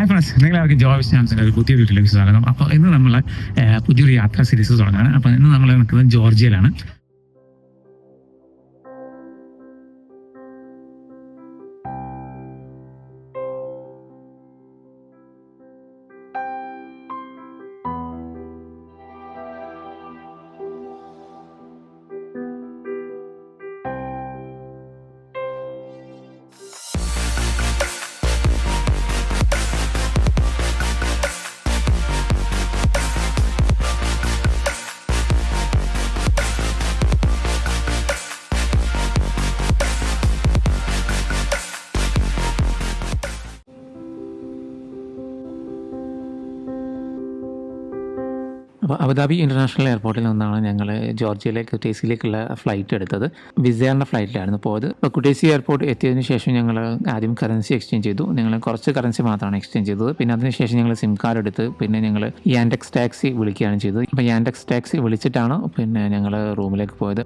Hi friends, നിങ്ങളെല്ലാവർക്കും job സ്റ്റാമ്പ്സിൻ്റെ ഒരു പുതിയ വീട്ടിലേക്ക് സ്വാഗതം. അപ്പോൾ ഇന്ന് നമ്മൾ പുതിയൊരു യാത്രാ സീരീസ് തുടങ്ങുകയാണ്. അപ്പോൾ ഇന്ന് നമ്മൾ നിൽക്കുന്നത് ജോർജിയയിലാണ്. അപ്പോൾ അബുദാബി ഇൻ്റർനാഷണൽ എയർപോർട്ടിൽ നിന്നാണ് ഞങ്ങൾ ജോർജിയയിലേക്ക് കുട്ടേസിയിലേക്കുള്ള ഫ്ലൈറ്റ് എടുത്തത്. വിസയറിൻ്റെ ഫ്ലൈറ്റിലായിരുന്നു പോയത്. അപ്പോൾ കുട്ടേസി എയർപോർട്ട് എത്തിയതിന് ശേഷം ഞങ്ങൾ ആദ്യം കറൻസി എക്സ്ചേഞ്ച് ചെയ്തു. ഞങ്ങൾ കുറച്ച് കറൻസി മാത്രമാണ് എക്സ്ചേഞ്ച് ചെയ്തത്. പിന്നെ അതിനുശേഷം ഞങ്ങൾ സിം കാർഡ് എടുത്ത് പിന്നെ ഞങ്ങൾ യാൻഡെക്സ് ടാക്സി വിളിക്കുകയാണ് ചെയ്തത്. അപ്പോൾ യാൻഡെക്സ് ടാക്സി വിളിച്ചിട്ടാണ് പിന്നെ ഞങ്ങൾ റൂമിലേക്ക് പോയത്.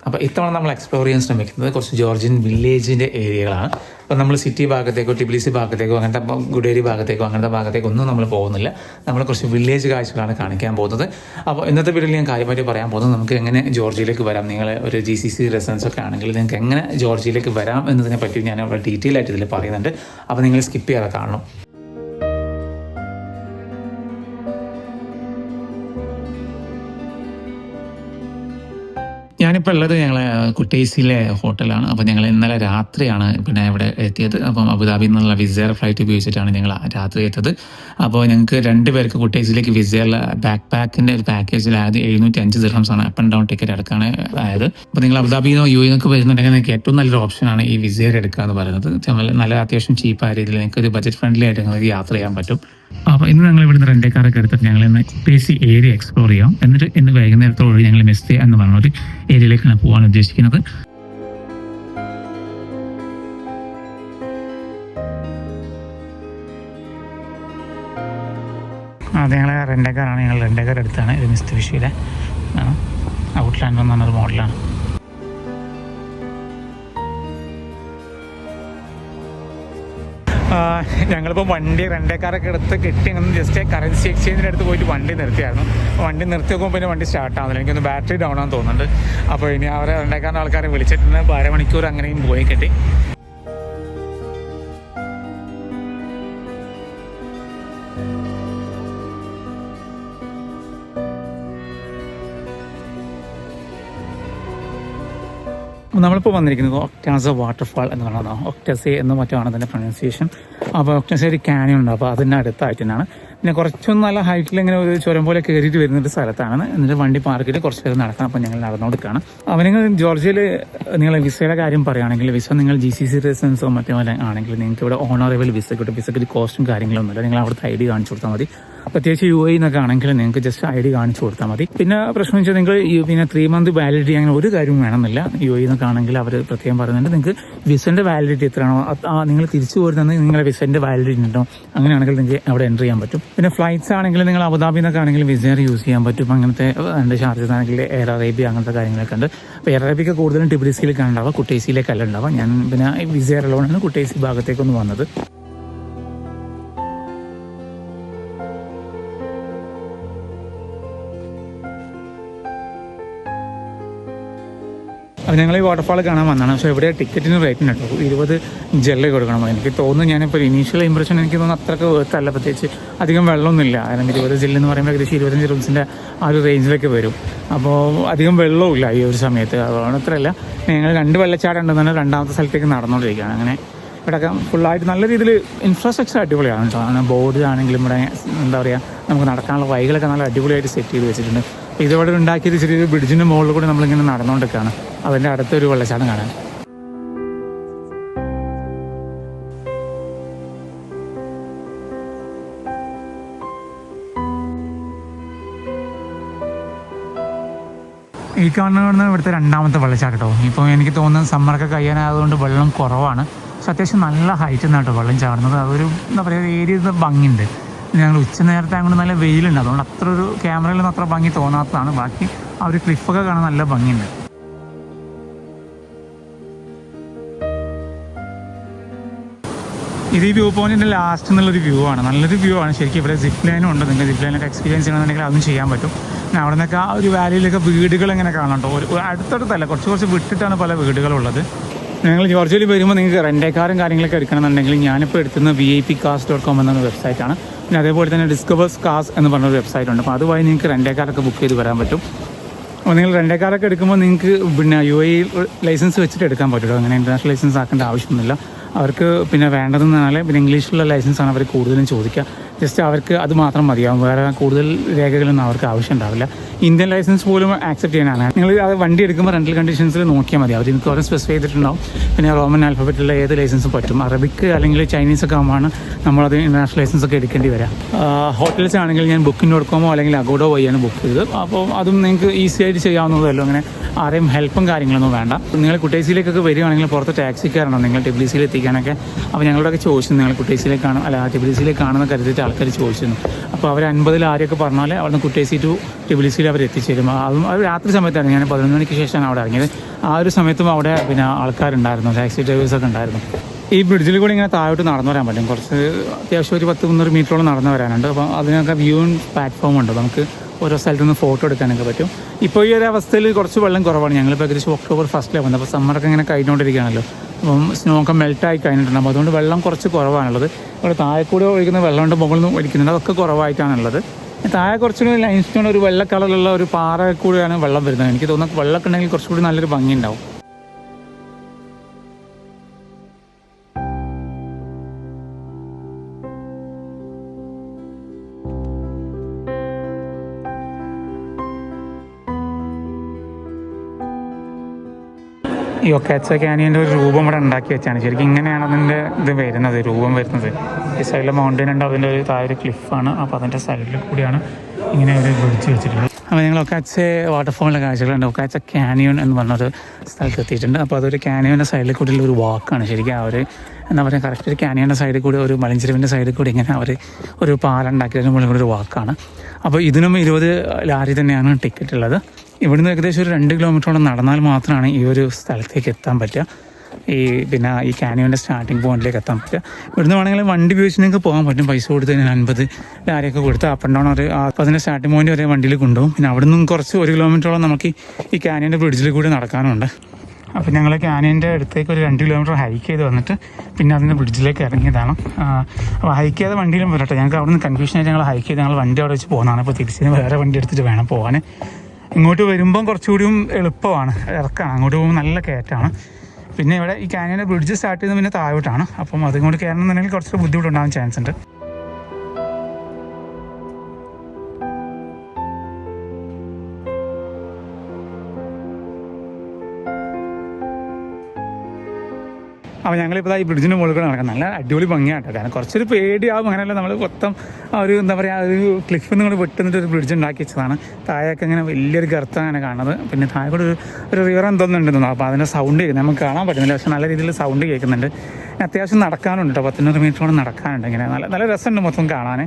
അപ്പോൾ ഇത്തവണ നമ്മൾ എക്സ്പ്ലോർ ചെയ്യാൻ ശ്രമിക്കുന്നത് കുറച്ച് ജോർജിയൻ വില്ലേജിൻ്റെ ഏരിയകളാണ്. അപ്പോൾ നമ്മൾ സിറ്റി ഭാഗത്തേക്കോ ടിബിലിസി ഭാഗത്തേക്കോ അങ്ങനത്തെ ഗുഡേരി ഭാഗത്തേക്കോ അങ്ങനത്തെ ഭാഗത്തേക്കോ ഒന്നും നമ്മൾ പോകുന്നില്ല. നമ്മൾ കുറച്ച് വില്ലേജ് കാഴ്ചകളാണ് കാണിക്കാൻ പോകുന്നത്. അപ്പോൾ ഇന്നത്തെ വീഡിയോയിൽ ഞാൻ കാര്യമായിട്ട് പറയാൻ പോകുന്നത് നമുക്ക് എങ്ങനെ ജോർജിയയിലേക്ക് വരാം. നിങ്ങൾ ഒരു GCC റെസിഡൻസ് ഒക്കെ ആണെങ്കിൽ നിങ്ങൾക്ക് എങ്ങനെ ജോർജിയയിലേക്ക് വരാം എന്നതിനെ പറ്റി ഞാൻ അവിടെ ഡീറ്റെയിൽ ആയിട്ട് ഇതിൽ പറയുന്നുണ്ട്. അപ്പോൾ നിങ്ങൾ സ്കിപ്പ് ചെയ്യാതെ കാണണം. ഞാനിപ്പോൾ ഉള്ളത് ഞങ്ങൾ കുട്ടേസിയിലെ ഹോട്ടലാണ്. അപ്പോൾ ഞങ്ങൾ ഇന്നലെ രാത്രിയാണ് പിന്നെ ഇവിടെ എത്തിയത്. അപ്പം അബുദാബിയിൽ നിന്നുള്ള വിസയർ ഫ്ലൈറ്റ് ഉപയോഗിച്ചിട്ടാണ് ഞങ്ങൾ രാത്രി എത്തിയത്. അപ്പോൾ ഞങ്ങൾക്ക് 2 പേർക്ക് കുട്ടേസിലേക്ക് വിസയറിൽ ബാക്ക് പാക്കിൻ്റെ ഒരു പാക്കേജിലായത് 705 ദിർഹംസാണ് അപ്പ് ആൻഡ് ഡൗൺ ടിക്കറ്റ് എടുക്കാണ് ആയത്. അപ്പോൾ നിങ്ങൾ അബുദാബിയിൽ നിന്നോ UAE നിന്നൊക്കെ വരുന്നുണ്ടെങ്കിൽ നിങ്ങൾക്ക് ഏറ്റവും നല്ലൊരു ഓപ്ഷനാണ് ഈ വിസയർ എടുക്കുക എന്ന് പറയുന്നത്. നല്ല അത്യാവശ്യം ചീപ്പായ രീതിയിൽ നിങ്ങൾക്ക് ഒരു ബജറ്റ് ഫ്രണ്ട്ലി ആയിട്ട് നിങ്ങൾക്ക് യാത്ര ചെയ്യാൻ പറ്റും. അപ്പോൾ ഇന്ന് ഞങ്ങൾ ഇവിടുന്ന് റെൻ്റ് കാറൊക്കെ എടുത്തിട്ട് ഞങ്ങൾ ഇന്ന് കുട്ടേസി ഏരിയ എക്സ്പ്ലോർ ചെയ്യാം. എന്നിട്ട് ഇന്ന് വൈകുന്നേരത്തോടെ ഞങ്ങൾ മെസ്സേ എന്ന് പറഞ്ഞ ഒരു ഏരിയയിലേക്കാണ് പോകാൻ ഉദ്ദേശിക്കുന്നത്. അത് ഞങ്ങൾ റെൻ്റേക്കാറാണ്. ഞങ്ങൾ റെൻ്റേക്കാർ എടുത്താണ്. ഇത് മിസ്ത് വിഷയിലെ ഔട്ട്ലാൻഡ് എന്ന് പറഞ്ഞൊരു മോഡലാണ്. ഞങ്ങളിപ്പോൾ വണ്ടി റെൻ്റേക്കാരൊക്കെ എടുത്ത് കിട്ടി അങ്ങനെ ജസ്റ്റ് കറൻസി എക്സ്ചേഞ്ചിൻ്റെ അടുത്ത് പോയിട്ട് വണ്ടി നിർത്തിയായിരുന്നു. വണ്ടി നിർത്തി നോക്കുമ്പോൾ പിന്നെ വണ്ടി സ്റ്റാർട്ട് ആവുന്നില്ല. എനിക്കൊന്ന് ബാറ്ററി ഡൗൺ ആണെന്ന് തോന്നുന്നുണ്ട്. അപ്പോൾ ഇനി അവരെ റെൻ്റേക്കാരൻ്റെ ആൾക്കാരെ വിളിച്ചിട്ടുണ്ട്. 12 മണിക്കൂർ അങ്ങനെയും പോയി കിട്ടി. നമ്മളിപ്പോൾ വന്നിരിക്കുന്നത് ഒക്ടാസ വാട്ടർഫാൾ എന്ന് പറയുന്നത് ഒക്ടസെ എന്ന് മറ്റുമാണ് അതിൻ്റെ പ്രൊനൗൺസിയേഷൻ. അപ്പോൾ ഒക്ടസെ ഒരു ക്യാനിയൻ ഉണ്ട്. അപ്പോൾ അതിൻ്റെ അടുത്തായിട്ട് തന്നെയാണ്. പിന്നെ കുറച്ചൊന്നും നല്ല ഹൈറ്റിൽ ഇങ്ങനെ ഒരു ചുരം പോലെ കയറിയിട്ട് വരുന്നൊരു സ്ഥലത്താണ്. എന്നിട്ട് വണ്ടി പാർക്ക് ചെയ്ത് കുറച്ച് നേരം നടക്കണം. അപ്പോൾ ഞങ്ങൾ നടന്നുകൊടുക്കുകയാണ്. അപ്പോൾ നിങ്ങൾ ജോർജിയയിൽ നിങ്ങൾ വിസയുടെ കാര്യം പറയുകയാണെങ്കിൽ വിസ നിങ്ങൾ GCC റെസിഡൻസോ മറ്റോ ആണെങ്കിൽ നിങ്ങൾക്ക് ഇവിടെ ഓണറബിൾ വിസ കിട്ടും. വിസയ്ക്ക് കോസ്റ്റും കാര്യങ്ങളൊന്നുമില്ല. നിങ്ങൾ അവിടുത്തെ ID കാണിച്ചു കൊടുത്താൽ മതി. പ്രത്യേകിച്ച് UAE എന്നൊക്കെ ആണെങ്കിൽ നിങ്ങൾക്ക് ജസ്റ്റ് ID കാണിച്ചു കൊടുത്താൽ മതി. പിന്നെ പ്രശ്നം വെച്ചാൽ നിങ്ങൾ പിന്നെ 3 മന്ത് വാലിഡിറ്റി അങ്ങനെ ഒരു കാര്യവും വേണമെന്നില്ല. UAE എന്നൊക്കെ ആണെങ്കിൽ അവർ പ്രത്യേകം പറയുന്നുണ്ട് നിങ്ങൾക്ക് വിസൻ്റെ വാലിഡിറ്റി എത്രയാണോ നിങ്ങൾ തിരിച്ചു പോരുന്നത് നിങ്ങളുടെ വിസൻ്റെ വാലിഡിറ്റി ഉണ്ടോ അങ്ങനെയാണെങ്കിൽ നിങ്ങൾക്ക് അവിടെ എൻ്റർ ചെയ്യാൻ പറ്റും. പിന്നെ ഫ്ലൈറ്റ്സ് ആണെങ്കിൽ നിങ്ങൾ അബുദാബി എന്നൊക്കെ ആണെങ്കിൽ വിസയർ യൂസ് ചെയ്യാൻ പറ്റും. അങ്ങനത്തെ ചാർജസ് ആണെങ്കിൽ എയർ അറേബ്യ അങ്ങനത്തെ കാര്യങ്ങളൊക്കെ ഉണ്ട്. അപ്പോൾ എയർ അറേബ്യക്ക് കൂടുതലും ടിബിലിസിയിലേക്കാണ് ഉണ്ടാവുക, കുട്ടേസിയിലേക്കല്ല ഉണ്ടാവുക. ഞാൻ പിന്നെ വിസയർ ഉള്ളതുകൊണ്ടാണ് കുട്ടേസി ഭാഗത്തേക്കൊന്ന് വന്നത്. അപ്പോൾ ഞങ്ങൾ ഈ വാട്ടർഫാൾ കാണാൻ വന്നതാണ്. പക്ഷേ ഇവിടെ ടിക്കറ്റിന് റേറ്റിന് കേട്ടോ 20 ജെല്ല് കൊടുക്കണം. എനിക്ക് തോന്നുന്നു ഞാനിപ്പോൾ ഇനീഷ്യൽ ഇമ്പ്രഷൻ എനിക്ക് തോന്നുന്നു അത്രയ്ക്ക് വേർത്തല്ല. പ്രത്യേകിച്ച് അധികം വെള്ളമൊന്നുമില്ല. കാരണം 20 ജെല്ല് എന്ന് പറയുമ്പോൾ ഏകദേശം 25 റൂംസിൻ്റെ ആ ഒരു റേഞ്ചിലേക്ക് വരും. അപ്പോൾ അധികം വെള്ളവുമില്ല ഈ ഒരു സമയത്ത്. അതുകൊണ്ട് അത്രയല്ല. ഞങ്ങൾ 2 വെള്ളച്ചാട്ടം ഉണ്ടെന്നാണ് രണ്ടാമത്തെ സ്ഥലത്തേക്ക് നടന്നുകൊണ്ടിരിക്കുകയാണ്. അങ്ങനെ ഇവിടെയൊക്കെ ഫുള്ളായിട്ട് നല്ല രീതിയിൽ ഇൻഫ്രാസ്ട്രക്ചർ അടിപൊളിയാണ് കേട്ടോ. അങ്ങനെ ബോർഡ് ആണെങ്കിലും ഇവിടെ എന്താ പറയുക നമുക്ക് നടക്കാനുള്ള വഴികളൊക്കെ നല്ല അടിപൊളിയായിട്ട് സെറ്റ് ചെയ്ത് വെച്ചിട്ടുണ്ട്. ഇതിവിടെ ഉണ്ടാക്കിയത് ചെറിയൊരു ബ്രിഡ്ജിൻ്റെ മുകളിൽ കൂടി നമ്മളിങ്ങനെ നടന്നുകൊണ്ടിരിക്കുകയാണ്. അതിൻ്റെ അടുത്തൊരു വെള്ളച്ചാട്ടം കാണാൻ. ഈ കാണുന്ന ഇവിടുത്തെ 2ാമത്തെ വെള്ളച്ചാട്ടം കേട്ടോ. ഇപ്പോൾ എനിക്ക് തോന്നുന്നത് സമ്മറൊക്കെ കഴിയാനായതുകൊണ്ട് വെള്ളം കുറവാണ്. പക്ഷെ അത്യാവശ്യം നല്ല ഹൈറ്റ് നിന്നാണ് കേട്ടോ വെള്ളം ചാടുന്നത്. അതൊരു എന്താ പറയുക ഏരിയ ഭംഗിയുണ്ട്. ഞങ്ങൾ ഉച്ച നേരത്തെ അങ്ങോട്ട് നല്ല വെയിലുണ്ട്. അതുകൊണ്ട് അത്ര ഒരു ക്യാമറയിലൊന്നും അത്ര ഭംഗി തോന്നാത്തതാണ്. ബാക്കി ആ ഒരു ക്ലിഫൊക്കെ കാണാൻ നല്ല ഭംഗിയുണ്ട്. ഇത് ഈ വ്യൂ പോയിന്റിൻ്റെ ലാസ്റ്റ് എന്നുള്ളൊരു വ്യൂ ആണ്. നല്ലൊരു വ്യൂ ആണ് ശരിക്കും. ഇവിടെ സിപ്പ് ലൈനും ഉണ്ട്. നിങ്ങൾക്ക് സിപ്പ് ലൈനൊക്കെ എക്സ്പീരിയൻസ് ചെയ്യണമെന്നുണ്ടെങ്കിൽ അതും ചെയ്യാൻ പറ്റും. പിന്നെ അവിടെ നിന്നൊക്കെ ആ ഒരു വാലിയിലൊക്കെ വീടുകൾ എങ്ങനെ കാണാം കേട്ടോ. ഒരു അടുത്തടുത്തല്ല, കുറച്ച് വിട്ടിട്ടാണ് പല വീടുകളുള്ളത്. നിങ്ങൾ ജോർജിയയിൽ വരുമ്പോൾ നിങ്ങൾക്ക് റെൻ്റേ കാറും കാര്യങ്ങളൊക്കെ എടുക്കണമെന്നുണ്ടെങ്കിൽ ഞാനിപ്പോൾ എടുത്തുന്ന VIP-Cars.com എന്ന വെബ്സൈറ്റാണ്. പിന്നെ അതേപോലെ തന്നെ ഡിസ്കവേഴ്സ് കാർസ് എന്ന് പറഞ്ഞൊരു വെബ്സൈറ്റ് ഉണ്ട്. അപ്പോൾ അതുവഴി നിങ്ങൾക്ക് റെൻ്റേ കാറൊക്കെ ബുക്ക് ചെയ്ത് വരാൻ പറ്റും. അപ്പോൾ നിങ്ങൾ റെൻ്റേ കാറൊക്കെ എടുക്കുമ്പോൾ നിങ്ങൾക്ക് പിന്നെ UAE ലൈസൻസ് വെച്ചിട്ട് എടുക്കാൻ പറ്റുമോ. അങ്ങനെ ഇൻ്റർനാഷണൽ ലൈസൻസ് ആക്കേണ്ട ആവശ്യമൊന്നുമില്ല. അവർക്ക് പിന്നെ വേണ്ടതെന്ന് പറഞ്ഞാൽ പിന്നെ ഇംഗ്ലീഷിലുള്ള ലൈസൻസാണ് അവർ കൂടുതലും ചോദിക്കുക. ജസ്റ്റ് അവർക്ക് അത് മാത്രം മതിയാവും. വേറെ കൂടുതൽ രേഖകളൊന്നും അവർക്ക് ആവശ്യം ഉണ്ടാവില്ല. ഇന്ത്യൻ ലൈസൻസ് പോലും ആക്സെപ്റ്റ് ചെയ്യാനാണ്. നിങ്ങൾ അത് വണ്ടി എടുക്കുമ്പോൾ റെൻ്റൽ കണ്ടീഷൻസിൽ നോക്കിയാൽ മതി. അവർ എനിക്ക് ഓരോ സ്പെസിഫൈ ചെയ്തിട്ടുണ്ടാവും. പിന്നെ റോമൻ ആൽഫബറ്റിലുള്ള ഏത് ലൈസൻസും പറ്റും. അറബിക്ക് അല്ലെങ്കിൽ ചൈനീസ് ഒക്കെ ആകുമ്പോഴാണ് നമ്മളത് ഇൻ്റർനാഷണൽ ലൈസൻസ് ഒക്കെ എടുക്കേണ്ടി വരിക. ഹോട്ടൽസ് ആണെങ്കിൽ ഞാൻ Booking.com അല്ലെങ്കിൽ Agoda വഴിയാണ് ബുക്ക് ചെയ്തത്. അപ്പോൾ അതും നിങ്ങൾക്ക് ഈസി ആയിട്ട് ചെയ്യാവുന്നതല്ലോ. അങ്ങനെ ആരെയും ഹെൽപ്പും കാര്യങ്ങളൊന്നും വേണ്ട. നിങ്ങൾ കുട്ടേസിയിലേക്കൊക്കെ വരികയാണെങ്കിൽ പുറത്ത് ടാക്സിക്കാരണോ നിങ്ങൾ ടിബിലിസിയിൽ എത്തിക്കാനൊക്കെ. അപ്പോൾ ഞങ്ങളോടൊക്കെ ചോദിച്ചു നിങ്ങൾ കുട്ടേസിയിലേക്കാണ് അല്ല ടിബിലിസിയിലേക്കാണെന്ന് കരുതിയിട്ട് ആൾക്കാർ ചോദിച്ചിരുന്നു. അപ്പോൾ അവർ 50 ആരെയൊക്കെ പറഞ്ഞാൽ അവിടുന്ന് കുട്ടേസി ടു ടിബിലിസിയിൽ അവർ എത്തിച്ചേരും. അതും അത് രാത്രി സമയത്താണ്. ഞാൻ 11 മണിക്ക് ശേഷമാണ് അവിടെ ഇറങ്ങിയത്. ആ ഒരു സമയത്തും അവിടെ പിന്നെ ആൾക്കാരുണ്ടായിരുന്നു, ടാക്സി ഡ്രൈവേഴ്സൊക്കെ ഉണ്ടായിരുന്നു. ഈ ബ്രിഡ്ജിൽ കൂടി ഇങ്ങനെ താഴോട്ട് നടന്നു വരാൻ പറ്റും. കുറച്ച് അത്യാവശ്യം ഒരു 10-300 മീറ്ററോളം നടന്നു വരാനുണ്ട്. അപ്പോൾ അതിനൊക്കെ വ്യൂയിങ് പ്ലാറ്റ്ഫോം ഉണ്ട്. നമുക്ക് ഓരോ സ്ഥലത്തു നിന്ന് ഫോട്ടോ എടുക്കാനൊക്കെ പറ്റും. ഇപ്പോൾ ഈ ഒരു അവസ്ഥയിൽ കുറച്ച് വെള്ളം കുറവാണ്. ഞങ്ങളിപ്പോൾ ഏകദേശം October 1st വന്നത്. അപ്പോൾ സമ്മറൊക്കെ ഇങ്ങനെ കഴിഞ്ഞുകൊണ്ടിരിക്കുകയാണല്ലോ. അപ്പം സ്നോ ഒക്കെ മെൽറ്റായി കഴിഞ്ഞിട്ടുണ്ട്. അപ്പോൾ അതുകൊണ്ട് വെള്ളം കുറച്ച് കുറവാണുള്ളത്. ഇവിടെ താഴെക്കൂടെ ഒഴിക്കുന്ന വെള്ളമുണ്ട്, മുകളിൽ നിന്ന് ഒഴിക്കുന്നുണ്ട്. അതൊക്കെ കുറവായിട്ടാണുള്ളത്. താഴെ കുറച്ചുകൂടി ലൈംസ്റ്റോൺ ഒരു വെള്ള കളറിലുള്ള ഒരു പാറ കൂടിയാണ് വെള്ളം വരുന്നത്. എനിക്ക് തോന്നുന്നു വെള്ളമൊക്കെ ഉണ്ടെങ്കിൽ കുറച്ചുകൂടി നല്ലൊരു ഭംഗി ഉണ്ടാവും. ഈ ഒക്കാച്ച ക്യാനിയൻ്റെ ഒരു രൂപം ഇവിടെ ഉണ്ടാക്കി വെച്ചാണ്. ശരിക്കും ഇങ്ങനെയാണ് അതിൻ്റെ ഇത് വരുന്നത്, രൂപം വരുന്നത്. ഈ സൈഡിലെ മൗണ്ടൻ ഉണ്ട്, അതിൻ്റെ ഒരു താഴെ ഒരു ക്ലിഫാണ്. അപ്പോൾ അതിൻ്റെ സൈഡിൽ കൂടിയാണ് ഇങ്ങനെ ഒരു ബ്രിഡ്ജ് വെച്ചിട്ടുള്ളത്. അപ്പോൾ ഞങ്ങൾ ഒക്കാച്ച വാട്ടർഫോളിൻ്റെ കാഴ്ചകളുണ്ട്. ഒക്കാച്ച ക്യാനിയോൺ എന്ന് പറഞ്ഞൊരു സ്ഥലത്ത് എത്തിയിട്ടുണ്ട്. അപ്പോൾ അതൊരു ക്യാനിയോൻ്റെ സൈഡിൽ കൂടിയുള്ള ഒരു വാക്കാണ് ശരിക്കും. അവർ എന്താ പറയുക, കറക്റ്റ് ഒരു ക്യാനിയോൻ്റെ സൈഡിൽ കൂടി ഒരു മലഞ്ചെരുവിൻ്റെ സൈഡിൽ കൂടി ഇങ്ങനെ അവർ ഒരു പാലുണ്ടാക്കിയതിന് മുകളിൽ കൂടി ഒരു വാക്കാണ്. അപ്പോൾ ഇതിനും 20 ലാരി തന്നെയാണ് ടിക്കറ്റ് ഉള്ളത്. ഇവിടുന്ന് ഏകദേശം ഒരു 2 കിലോമീറ്ററോളം നടന്നാൽ മാത്രമാണ് ഈ ഒരു സ്ഥലത്തേക്ക് എത്താൻ പറ്റുക. പിന്നെ ഈ ക്യാനിയോൻ്റെ സ്റ്റാർട്ടിങ് പോയിന്റിലേക്ക് എത്താൻ പറ്റുക. ഇവിടുന്ന് വേണമെങ്കിൽ വണ്ടി ഉപയോഗിച്ച് നിങ്ങൾക്ക് പോകാൻ പറ്റും. പൈസ കൊടുത്ത് 50 ലാരിയൊക്കെ കൊടുത്ത് അപ്പ് ആൻഡ് ഡൗൺ ഒരു 10 സ്റ്റാർട്ടിംഗ് പോയിന്റ് വരെ വണ്ടിയിൽ കൊണ്ടുപോകും. പിന്നെ അവിടെ നിന്നും കുറച്ച് 1 കിലോമീറ്ററോളം നമുക്ക് ഈ ക്യാനിയൻ്റെ ബ്രിഡ്ജിൽ കൂടി നടക്കാനുണ്ട്. അപ്പോൾ ഞങ്ങൾ ക്യാനിയൻ്റെ അടുത്തേക്ക് ഒരു 2 കിലോമീറ്റർ ഹൈക്ക് ചെയ്ത് വന്നിട്ട് പിന്നെ അതിൻ്റെ ബ്രിഡ്ജിലേക്ക് ഇറങ്ങിയതാണ്. അപ്പോൾ ഹൈക്ക് ചെയ്ത വണ്ടിയിലും വരട്ടെ. ഞങ്ങൾക്ക് അവിടെ നിന്ന് കൺഫ്യൂഷനായിട്ട് ഞങ്ങൾ ഹൈക്ക് ചെയ്ത് ഞങ്ങൾ വണ്ടി അവിടെ വെച്ച് പോകുന്നതാണ്. അപ്പോൾ തിരിച്ച് വേറെ വണ്ടി എടുത്തിട്ട് വേണം പോകാൻ. ഇങ്ങോട്ട് വരുമ്പം കുറച്ചുകൂടിയും എളുപ്പമാണ്, ഇറക്കാണ്. അങ്ങോട്ട് പോകുമ്പോൾ നല്ല കയറ്റാണ്. പിന്നെ ഇവിടെ ഈ ക്യാനിയൻ്റെ ബ്രിഡ്ജ് സ്റ്റാർട്ട് ചെയ്യുന്നത് പിന്നെ താഴോട്ടാണ്. അപ്പം അതുകൊണ്ട് കയറണമെന്നുണ്ടെങ്കിൽ കുറച്ച് ബുദ്ധിമുട്ടുണ്ടാകാൻ ചാൻസ് ഉണ്ട്. അപ്പോൾ ഞങ്ങളിപ്പോൾ ഈ ബ്രിഡ്ജിൻ്റെ മുകളിൽ കൂടെ നടക്കാം. നല്ല അടിപൊളി ഭംഗിയാട്ടോ. കാരണം കുറച്ചൊരു പേടിയാവും. അങ്ങനെയല്ല, നമ്മൾ മൊത്തം ഒരു എന്താ പറയുക, ഒരു ക്ലിഫ് നിങ്ങൾ വെട്ടുന്നിട്ട് ഒരു ബ്രിഡ്ജ് ഉണ്ടാക്കി വെച്ചതാണ്. താഴെയൊക്കെ ഇങ്ങനെ വലിയൊരു ഗർത്തം അങ്ങനെ കാണുന്നത്. പിന്നെ താഴെ കൂടെ ഒരു റിവർ എന്തോന്നുണ്ടെന്നോ. അപ്പോൾ അതിൻ്റെ സൗണ്ട് കേൾക്കുന്നത് നമുക്ക് കാണാൻ പറ്റുന്നില്ല, പക്ഷേ നല്ല രീതിയിൽ സൗണ്ട് കേൾക്കുന്നുണ്ട്. അത്യാവശ്യം നടക്കാനുണ്ട് കേട്ടോ, 100 മീറ്ററോളം നടക്കാനുണ്ട്. ഇങ്ങനെ നല്ല രസമുണ്ട് മൊത്തം കാണാൻ.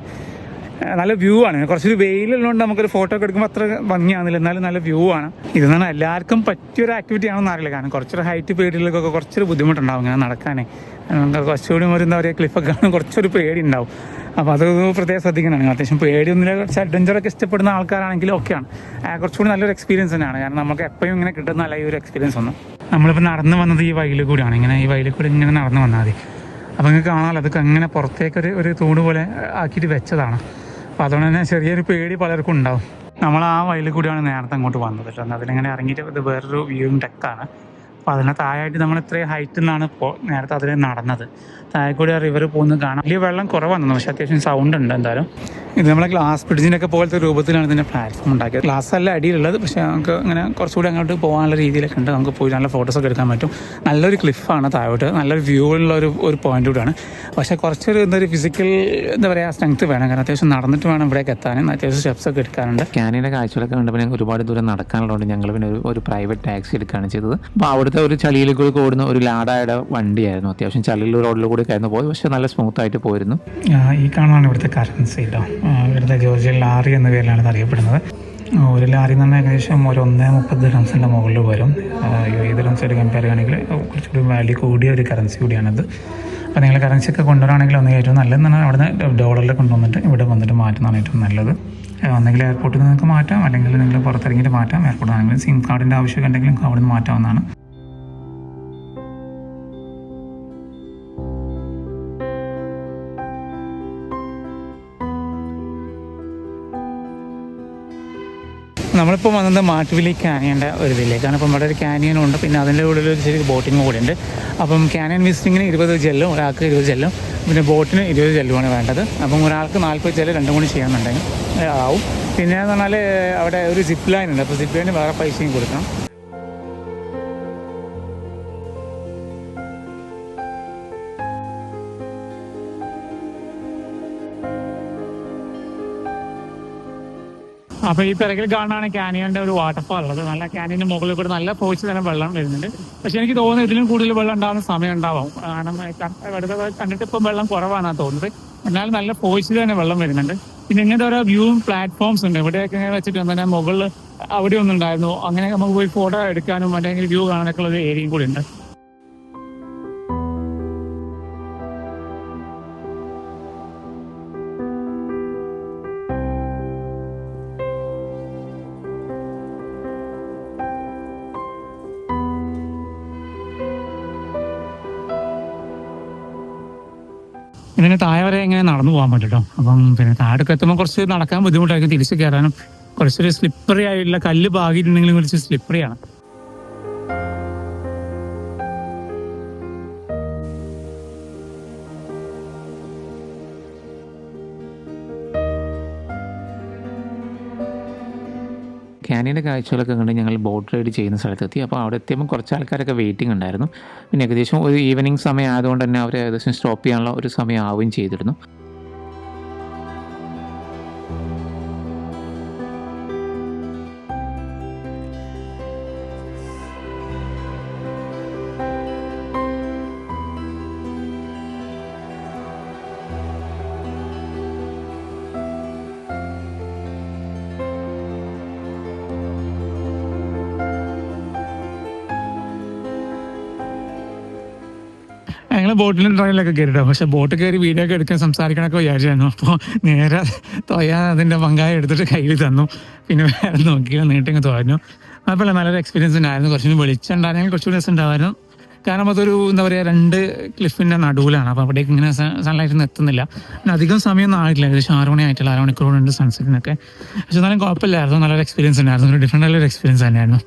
നല്ല വ്യൂ ആണ്. കുറച്ചൊരു വെയിലുള്ളതുകൊണ്ട് നമുക്കൊരു ഫോട്ടോ ഒക്കെ എടുക്കുമ്പോൾ അത്ര ഭംഗിയാകുന്നില്ല, എന്നാലും നല്ല വ്യൂ ആണ്. ഇതെന്നാണ് എല്ലാവർക്കും പറ്റിയൊരു ആക്ടിവിറ്റി ആണെന്ന് അറിയില്ല. കാരണം കുറച്ചൊരു ഹൈറ്റ് പേടിയിലൊക്കെ കുറച്ചൊരു ബുദ്ധിമുട്ടുണ്ടാവും ഇങ്ങനെ നടക്കാനേ. കുറച്ചുകൂടി ഒരു എന്താ പറയുക, ക്ലിഫൊക്കെ കാണാൻ കുറച്ചൊരു പേടി ഉണ്ടാവും. അപ്പോൾ അത് പ്രത്യേകം ശ്രദ്ധിക്കുന്നതാണ്. അത്യാവശ്യം പേടിയൊന്നുമില്ല, കുറച്ച് അഡ്വഞ്ചറൊക്കെ ഇഷ്ടപ്പെടുന്ന ആൾക്കാരാണെങ്കിലും ഒക്കെയാണ് കുറച്ചുകൂടി നല്ലൊരു എക്സ്പീരിയൻസ് തന്നെയാണ്. കാരണം നമുക്ക് എപ്പോഴും ഇങ്ങനെ കിട്ടുന്നതല്ല ഈ ഒരു എക്സ്പീരിയൻസ് ഒന്നും. നമ്മളിപ്പോൾ നടന്ന് വന്നത് ഈ വഴിയിൽ കൂടിയാണ്. ഇങ്ങനെ ഈ വഴിയിൽ കൂടി ഇങ്ങനെ നടന്ന് വന്നാൽ മതി. അപ്പോൾ നിങ്ങൾക്ക് കാണാമല്ലോ, അതൊക്കെ അങ്ങനെ പുറത്തേക്കൊരു തൂണ് പോലെ ആക്കിയിട്ട് വെച്ചതാണ്. അപ്പോൾ അതുകൊണ്ട് തന്നെ ചെറിയൊരു പേടി പലർക്കും ഉണ്ടാവും. നമ്മൾ ആ വഴിയിൽ കൂടിയാണ് നേരത്തെ അങ്ങോട്ട് വന്നത് കേട്ടോ. അതിലിങ്ങനെ ഇറങ്ങിയിട്ട് ഇത് വേറൊരു വ്യൂയിങ് ഡെക്കാണ്. അപ്പോൾ അതിനെ താഴായിട്ട് നമ്മൾ ഇത്രയും ഹൈറ്റിൽ നിന്നാണ് ഇപ്പോൾ നേരത്തെ അതിൽ നടന്നത്. താഴെ കൂടി ആ റിവർ പോകുന്നത് കാണാം. വലിയ വെള്ളം കുറവാണ്, പക്ഷേ അത്യാവശ്യം സൗണ്ട് ഉണ്ട് എന്തായാലും. ഇത് നമ്മളെ ഗ്ലാസ് ബ്രിഡ്ജിൻ്റെയൊക്കെ പോലത്തെ രൂപത്തിലാണ് ഇതിൻ്റെ പ്ലാറ്റ്ഫോം ഉണ്ടാക്കിയത്. ഗ്ലാസ് അല്ല അടിയിലുള്ളത്, പക്ഷേ നമുക്ക് ഇങ്ങനെ കുറച്ചുകൂടി അങ്ങോട്ട് പോകാനുള്ള രീതിയിലൊക്കെ ഉണ്ട്. നമുക്ക് പോയി നല്ല ഫോട്ടോസൊക്കെ എടുക്കാൻ പറ്റും. നല്ലൊരു ക്ലിഫാണ് താഴോട്ട്, നല്ലൊരു വ്യൂ ഉള്ള ഒരു പോയിന്റ് കൂടെയാണ്. പക്ഷേ കുറച്ചൊരു എന്തൊരു ഫിസിക്കൽ എന്താ പറയുക സ്ട്രെങ്ത്ത് വേണം. കാരണം അത്യാവശ്യം നടന്നിട്ട് വേണം ഇവിടേക്ക് എത്താനും. അത്യാവശ്യം സ്റ്റെപ്സൊക്കെ എടുക്കാനുണ്ട്. ക്യാനിയുടെ കാഴ്ചകളൊക്കെ കണ്ടപ്പോൾ ഞങ്ങൾക്ക് ഒരുപാട് ദൂരം നടക്കാനുള്ളതുകൊണ്ട് ഞങ്ങൾ പിന്നെ ഒരു പ്രൈവറ്റ് ടാക്സി എടുക്കുകയാണ് ചെയ്തത്. അപ്പോൾ അവിടുത്തെ ഒരു ചളിയിൽ കൂടി ഓടുന്ന ഒരു ലാഡയുടെ വണ്ടിയായിരുന്നു. അത്യാവശ്യം ചളിയിൽ റോഡിൽ കൂടി ആയിരുന്നു പോയത്, പക്ഷേ നല്ല സ്മൂത്ത് ആയിട്ട് പോയിരുന്നു. ഈ കാണുന്നതാണ് ഇവിടുത്തെ കറൻസി കേട്ടോ. ഇവിടുത്തെ ജോർജിയൻ ലാറി എന്ന പേരിലാണ് ഇത് അറിയപ്പെടുന്നത്. ഒരു ലാരി എന്ന് പറഞ്ഞാൽ ഏകദേശം ഒരു 1.30 ദിർഹംസിൻ്റെ മുകളിൽ വരും. UAE ദിർഹംസായിട്ട് കമ്പയർ ചെയ്യുകയാണെങ്കിൽ കുറച്ചുകൂടി വാല്യൂ കൂടിയ ഒരു കറൻസി കൂടിയാണിത്. അപ്പോൾ നിങ്ങൾ കറൻസി ഒക്കെ കൊണ്ടുവരാണെങ്കിൽ ഒന്ന് ഏറ്റവും നല്ലതെന്ന് പറഞ്ഞാൽ അവിടെ നിന്ന് ഡോളറിൽ കൊണ്ടുവന്നിട്ട് ഇവിടെ വന്നിട്ട് മാറ്റുന്നതാണ് ഏറ്റവും നല്ലത്. ഒന്നെങ്കിൽ എയർപോർട്ടിൽ നിങ്ങൾക്ക് മാറ്റാം, അല്ലെങ്കിൽ നിങ്ങൾ പുറത്തിറങ്ങിയിട്ട് മാറ്റാം. എയർപോർട്ടിലാണെങ്കിലും സിം കാർഡിൻ്റെ ആവശ്യമൊക്കെ ഉണ്ടെങ്കിലും അവിടെ നിന്ന് മാറ്റാവുന്നതാണ്. നമ്മളിപ്പോൾ വന്നത് മാട്ടുവിലി കാനിയൻ്റെ ഒരു ഇതിലേക്കാണ്. അപ്പം ഇവിടെ ഒരു കാനിയനും ഉണ്ട്, പിന്നെ അതിൻ്റെ ഉള്ളിൽ ഒരു ചെറിയ ബോട്ടിങ് കൂടി ഉണ്ട്. അപ്പം കാനിയൻ വിസിറ്റിങ്ങിന് 20 ജെല്ലും ഒരാൾക്ക് 20 ജെല്ലും, പിന്നെ ബോട്ടിന് 20 ജെല്ലുമാണ് വേണ്ടത്. അപ്പം ഒരാൾക്ക് 40 ജെല്ല് 2 കൂടി ചെയ്യാമെന്നുണ്ടെങ്കിൽ ആവും. പിന്നെ എന്ന് പറഞ്ഞാൽ അവിടെ ഒരു സിപ്പ് ലൈൻ ഉണ്ട്, അപ്പോൾ സിപ്പ് ലൈന് വേറെ പൈസയും കൊടുക്കണം. അപ്പോൾ ഈ പിറകിൽ കാണാനാണ് കാനിയൻ്റെ ഒരു വാട്ടർഫാൾ ഉള്ളത്. നല്ല കാനിയൻ്റെ മുകളിൽ കൂടെ നല്ല ഫോഴ്സ് തന്നെ വെള്ളം വരുന്നുണ്ട്. പക്ഷെ എനിക്ക് തോന്നുന്നു ഇതിലും കൂടുതൽ വെള്ളം ഉണ്ടാകുന്ന സമയം ഉണ്ടാവും. കാരണം കണ്ടിട്ട് ഇപ്പം വെള്ളം കുറവാണെന്നാണ് തോന്നുന്നത്. എന്നാലും നല്ല ഫോഴ്സിൽ തന്നെ വെള്ളം വരുന്നുണ്ട്. പിന്നെ ഇങ്ങനത്തെ ഓരോ വ്യൂവും പ്ലാറ്റ്ഫോംസ് ഉണ്ട്. ഇവിടെയൊക്കെ ഇങ്ങനെ വെച്ചിട്ട് തന്നെ മുകളിൽ അവിടെ ഒന്നുണ്ടായിരുന്നു. അങ്ങനെ നമുക്ക് പോയി ഫോട്ടോ എടുക്കാനും അല്ലെങ്കിൽ വ്യൂ കാണാനൊക്കെ ഉള്ള ഒരു ഏരിയയും കൂടി ഉണ്ട്. ഇതിന് താഴെ വരെ ഇങ്ങനെ നടന്നു പോകാൻ പറ്റും കേട്ടോ. അപ്പം പിന്നെ താഴേക്ക് എത്തുമ്പോൾ കുറച്ച് നടക്കാൻ ബുദ്ധിമുട്ടായിരിക്കും, തിരിച്ച് കയറാനും. കുറച്ചൊരു സ്ലിപ്പറി ആയിട്ടുള്ള കല്ല് പാകിയിട്ടുണ്ടെങ്കിലും കുറച്ച് സ്ലിപ്പറിയാണ്. കാനിയൻ്റെ കാഴ്ചകളൊക്കെ കണ്ട് ഞങ്ങൾ ബോട്ട് റൈഡ് ചെയ്യുന്ന സ്ഥലത്തെത്തി. അപ്പോൾ അവിടെ എത്തിയപ്പോൾ കുറച്ച് ആൾക്കാരൊക്കെ വെയിറ്റിംഗ് ഉണ്ടായിരുന്നു. പിന്നെ ഏകദേശം ഒരു ഈവനിങ് സമയം ആയതുകൊണ്ട് തന്നെ അവർ ഏകദേശം സ്റ്റോപ്പ് ചെയ്യാനുള്ള ഒരു സമയം ആവുകയും ചെയ്തിരുന്നു. ഞങ്ങൾ ബോട്ടിലും ട്രെയിനിലൊക്കെ കയറിട്ടോ. പക്ഷെ ബോട്ട് കയറി വീഡിയോ ഒക്കെ എടുക്കാൻ സംസാരിക്കണമൊക്കെ വിചാരിച്ചായിരുന്നു. അപ്പോൾ നേരെ തൊയ്യാൻ അതിൻ്റെ പങ്കായ എടുത്തിട്ട് കയ്യിൽ തന്നു. പിന്നെ വേറെ നോക്കിയാൽ നീട്ടിങ്ങ് തോന്നു. അതുപോലെ നല്ലൊരു എക്സ്പീരിയൻസ് ഉണ്ടായിരുന്നു. കുറച്ചുകൂടി വെളിച്ചുണ്ടായിരുന്നെങ്കിൽ കുറച്ചുകൂടി രസം ഉണ്ടായിരുന്നു. കാരണം അതൊരു എന്താ പറയുക 2 ക്ലിഫിൻ്റെ നടുവിലാണ്. അപ്പോൾ അവിടേക്ക് ഇങ്ങനെ സൺലൈറ്റൊന്നും എത്തുന്നില്ല. പിന്നെ അധികം സമയമൊന്നും ആയിട്ടില്ല, ഏകദേശം 6 മണി ആയിട്ടില്ല, 6 മണിക്കൂറുണ്ട് സൺസെറ്റിനൊക്കെ. പക്ഷെ എന്നാലും കുഴപ്പമില്ലായിരുന്നു, നല്ലൊരു എക്സ്പീരിയൻസ് ഉണ്ടായിരുന്നു. ഒരു ഡിഫറെൻ്റ് ആയിട്ടുള്ള എക്സ്പീരിയൻസ് തന്നെയായിരുന്നു.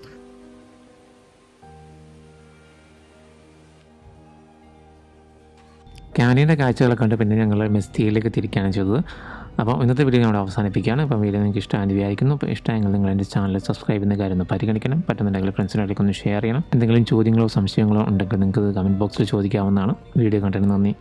കാനിയൻ്റെ കാഴ്ചകളൊക്കെ കണ്ട് പിന്നെ ഞങ്ങൾ മെസ്തിയിലേക്ക് തിരിക്കുകയാണ് ചെയ്തത്. അപ്പോൾ ഇന്നത്തെ വീഡിയോ ഞങ്ങൾ അവസാനിപ്പിക്കുകയാണ്. അപ്പോൾ വീഡിയോ നിങ്ങൾക്ക് ഇഷ്ടമാണെന്ന് വിചാരിക്കുന്നു. അപ്പോൾ ഇഷ്ടമെങ്കിൽ നിങ്ങൾ എൻ്റെ ചാനൽ സബ്സ്ക്രൈബ് ചെയ്യുന്ന കാര്യം ഒന്ന് പരിഗണിക്കണം. പറ്റുന്നുണ്ടെങ്കിൽ ഫ്രണ്ട്സിനായിട്ടൊക്കെ ഒന്ന് ഷെയർ ചെയ്യണം. എന്തെങ്കിലും ചോദ്യങ്ങളോ സംശയങ്ങളോ ഉണ്ടെങ്കിൽ നിങ്ങൾക്ക് കമൻറ്റ് ബോക്സിൽ ചോദിക്കാവുന്നതാണ്. വീഡിയോ കണ്ടതിന് നന്ദി.